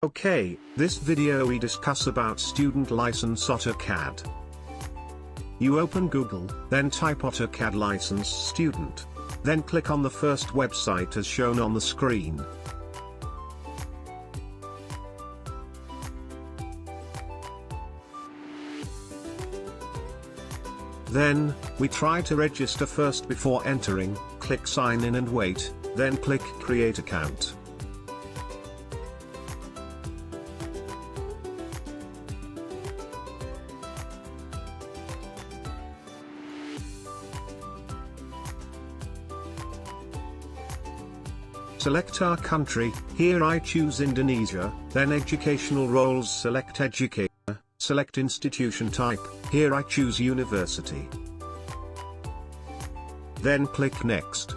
Okay, this video we discuss about student license AutoCAD. You open Google, then type AutoCAD license student. Then click on the first website as shown on the screen. Then, we try to register first before entering, click sign in and wait, then click create account. Select our country, here I choose Indonesia, then educational roles select educator, select institution type, here I choose university. Then click next.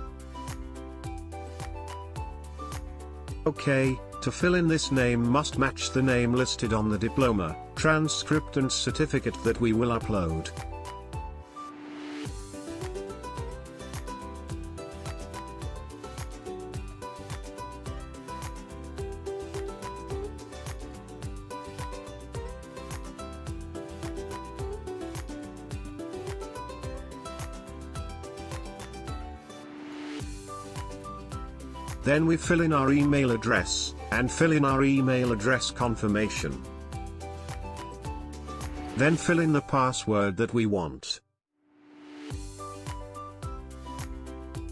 OK, to fill in this name must match the name listed on the diploma, transcript and certificate that we will upload. Then we fill in our email address, and fill in our email address confirmation. Then fill in the password that we want.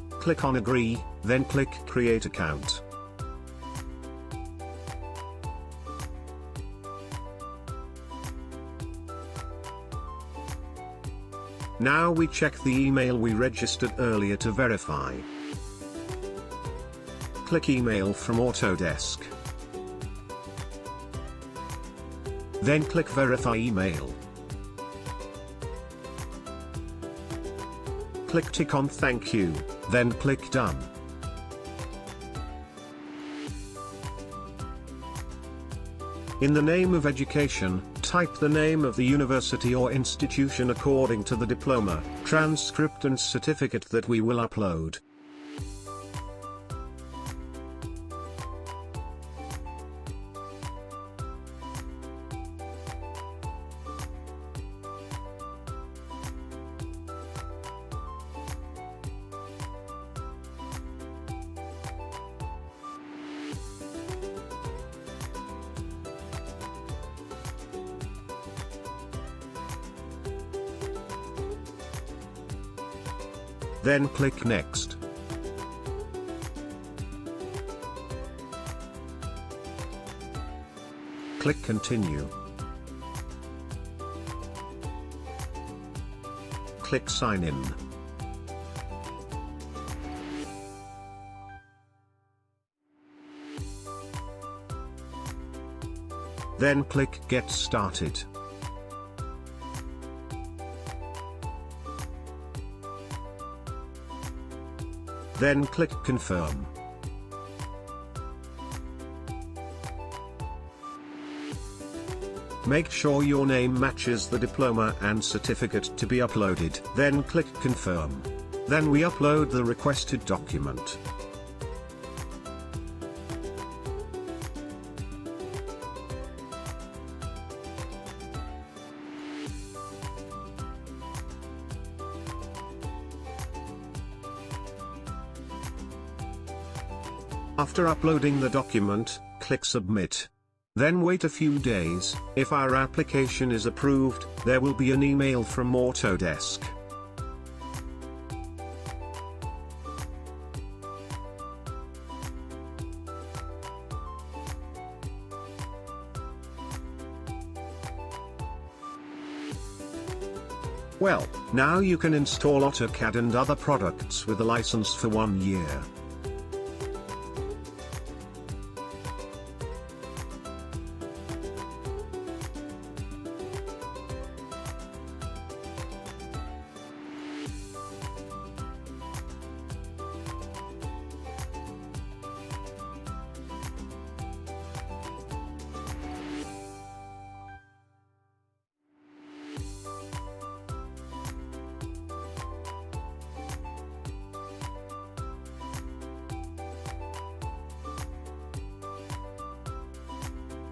Click on agree, then click create account. Now we check the email we registered earlier to verify. Click email from Autodesk. Then click verify email. Click tick on thank you, then click done. In the name of education, type the name of the university or institution according to the diploma, transcript and certificate that we will upload. Then click next. Click continue. Click sign in. Then click get started. Then click confirm. Make sure your name matches the diploma and certificate to be uploaded. Then click confirm. Then we upload the requested document. After uploading the document, click submit. Then wait a few days. If our application is approved, there will be an email from Autodesk. Well, now you can install AutoCAD and other products with a license for 1 year.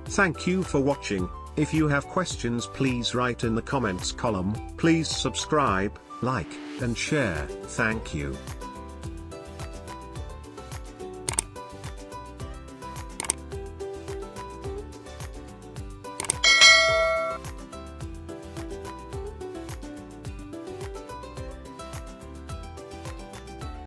Thank you for watching. If you have questions, please write in the comments column. Please subscribe, like, and share. Thank you.